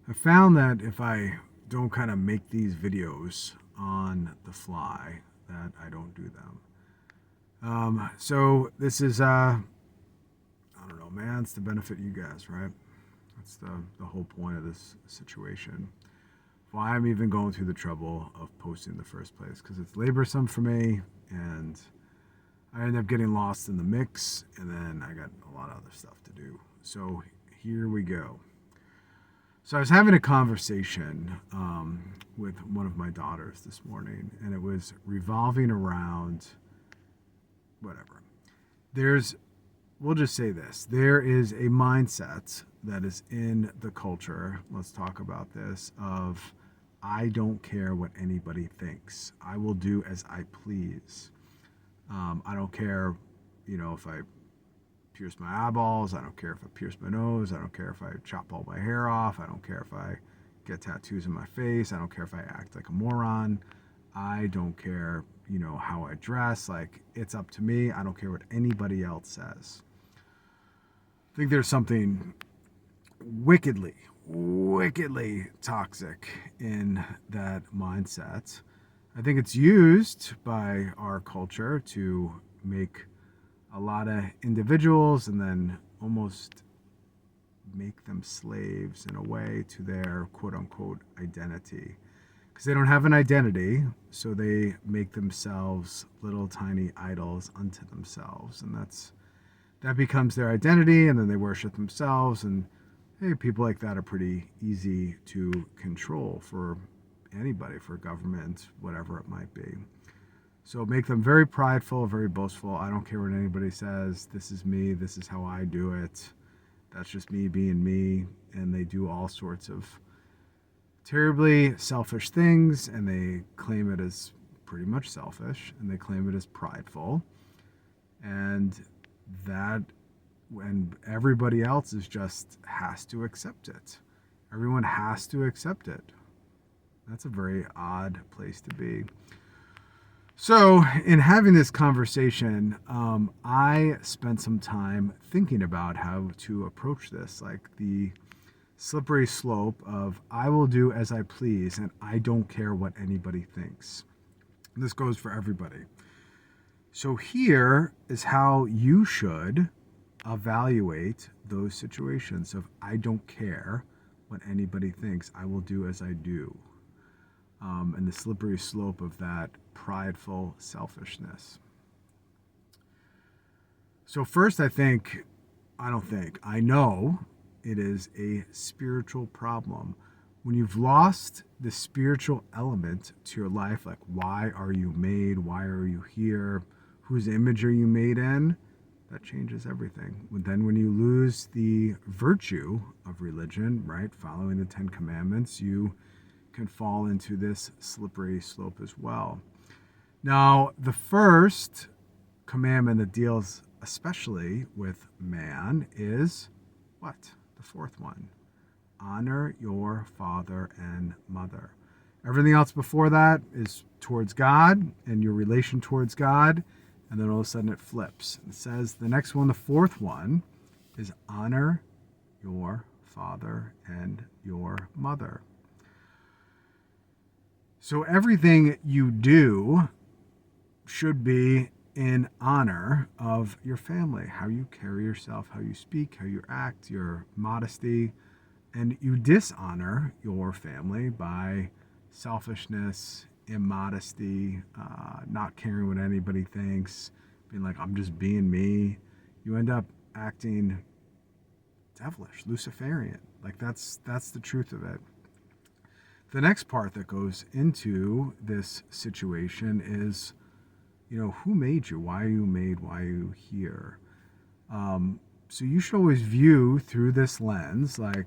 I found that if I don't kind of make these videos on the fly, that I don't do them. So this is, I don't know, man, it's to benefit you guys, right? That's the whole point of this situation. Why I'm even going through the trouble of posting in the first place, because it's laborsome for me, and I end up getting lost in the mix, and then I got a lot of other stuff to do. So here we go. So I was having a conversation with one of my daughters this morning, and it was revolving around whatever. There's, we'll just say this: there is a mindset that is in the culture. Let's talk about this. Of I don't care what anybody thinks. I will do as I please. I don't care, if I pierce my eyeballs. I don't care if I pierce my nose. I don't care if I chop all my hair off. I don't care if I get tattoos in my face. I don't care if I act like a moron. I don't care, how I dress. Like, it's up to me. I don't care what anybody else says. I think there's something wickedly, wickedly toxic in that mindset. I think it's used by our culture to make a lot of individuals and then almost make them slaves in a way to their quote unquote identity. Because they don't have an identity, so they make themselves little tiny idols unto themselves. And that becomes their identity, and then they worship themselves. And hey, people like that are pretty easy to control for anybody, for government, whatever it might be. So make them very prideful, very boastful. I don't care what anybody says. This is me. This is how I do it. That's just me being me. And they do all sorts of terribly selfish things, and they claim it as pretty much selfish, and they claim it as prideful. And that, when everybody else is just has to accept it. Everyone has to accept it. That's a very odd place to be. So, in having this conversation, I spent some time thinking about how to approach this, like the slippery slope of I will do as I please and I don't care what anybody thinks. And this goes for everybody. So, here is how you should evaluate those situations of I don't care what anybody thinks, I will do as I do. And the slippery slope of that prideful selfishness. So first, I know it is a spiritual problem. When you've lost the spiritual element to your life, like why are you made? Why are you here? Whose image are you made in? That changes everything. Then when you lose the virtue of religion, right, following the 10 Commandments, you can fall into this slippery slope as well. Now, the first commandment that deals especially with man is what? The fourth one. Honor your father and mother. Everything else before that is towards God and your relation towards God, and then all of a sudden it flips. It says the next one, the fourth one, is honor your father and your mother. So everything you do should be in honor of your family, how you carry yourself, how you speak, how you act, your modesty. And you dishonor your family by selfishness, immodesty, not caring what anybody thinks, being like, I'm just being me. You end up acting devilish, Luciferian. Like that's the truth of it. The next part that goes into this situation is, who made you? Why are you made? Why are you here? So you should always view through this lens, like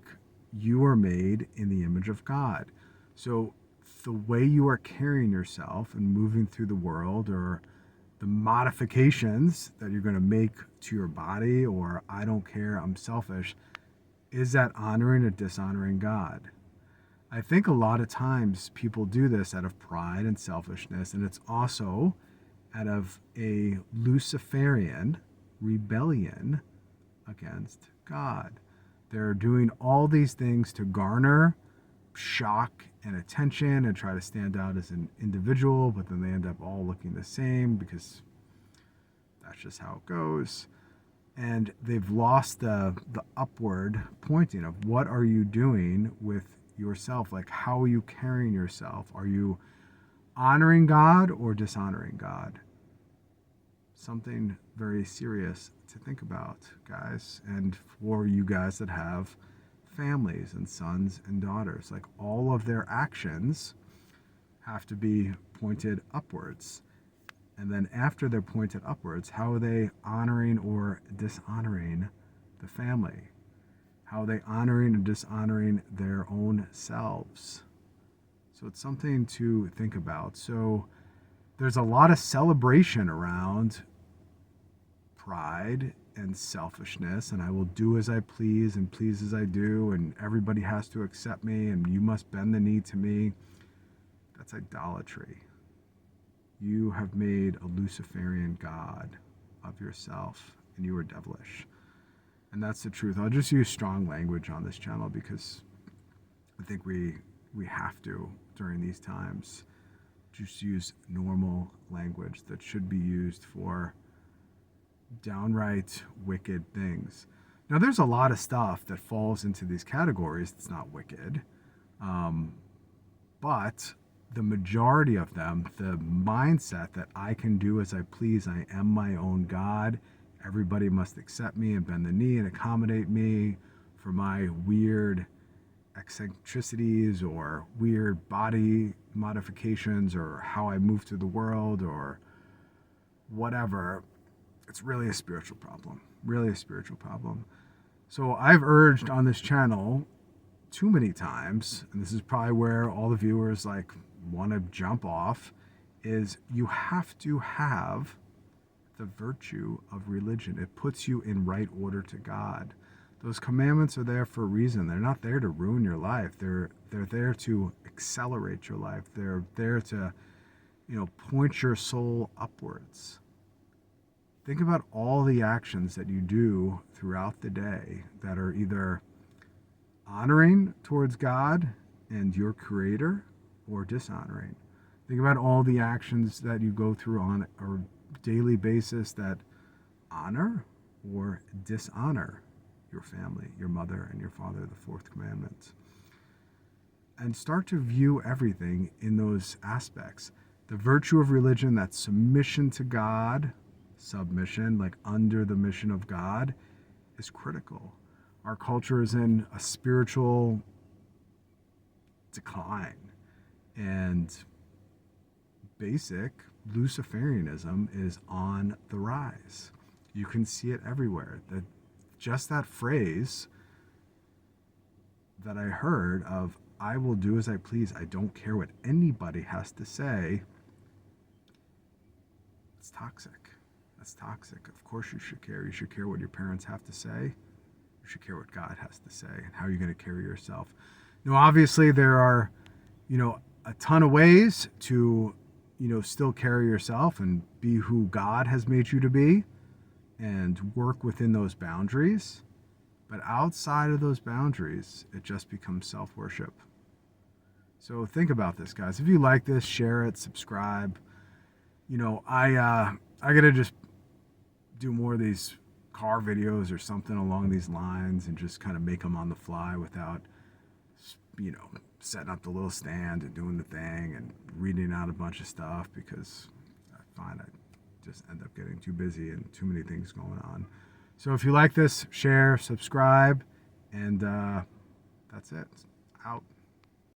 you are made in the image of God. So the way you are carrying yourself and moving through the world, or the modifications that you're going to make to your body, or I don't care, I'm selfish, is that honoring or dishonoring God? I think a lot of times people do this out of pride and selfishness, and it's also out of a Luciferian rebellion against God. They're doing all these things to garner shock and attention and try to stand out as an individual, but then they end up all looking the same because that's just how it goes. And they've lost the upward pointing of what are you doing with yourself? Like, how are you carrying yourself? Are you honoring God or dishonoring God? Something very serious to think about, guys. And for you guys that have families and sons and daughters, like, all of their actions have to be pointed upwards. And then after they're pointed upwards, how are they honoring or dishonoring the family? How are they honoring and dishonoring their own selves? So it's something to think about. So there's a lot of celebration around pride and selfishness, and I will do as I please and please as I do, and everybody has to accept me, and you must bend the knee to me. That's idolatry. You have made a Luciferian god of yourself, and you are devilish. And that's the truth. I'll just use strong language on this channel because I think we have to during these times. Just use normal language that should be used for downright wicked things. Now, there's a lot of stuff that falls into these categories that's not wicked, but the majority of them, the mindset that I can do as I please, I am my own God, everybody must accept me and bend the knee and accommodate me for my weird eccentricities or weird body modifications or how I move through the world or whatever. It's really a spiritual problem, really a spiritual problem. So I've urged on this channel too many times, and this is probably where all the viewers like want to jump off, is you have to have the virtue of religion. It puts you in right order to God. Those commandments are there for a reason. They're not there to ruin your life. They're there to accelerate your life. They're there to, point your soul upwards. Think about all the actions that you do throughout the day that are either honoring towards God and your Creator or dishonoring. Think about all the actions that you go through on a daily basis that honor or dishonor your family, your mother and your father, the fourth commandment. And start to view everything in those aspects. The virtue of religion, that submission to God, submission, like under the mission of God, is critical. Our culture is in a spiritual decline, and basic Luciferianism is on the rise. You can see it everywhere. Just that phrase that I heard of, I will do as I please, I don't care what anybody has to say, it's toxic. That's toxic. Of course you should care. You should care what your parents have to say. You should care what God has to say and how you're going to carry yourself. Now, obviously, there are, a ton of ways to, still carry yourself and be who God has made you to be and work within those boundaries. But outside of those boundaries, it just becomes self-worship. So think about this, guys. If you like this, share it, subscribe. I gotta just do more of these car videos or something along these lines and just kind of make them on the fly without, setting up the little stand and doing the thing and reading out a bunch of stuff, because I find I just end up getting too busy and too many things going on. So if you like this, share, subscribe, and that's it. Out.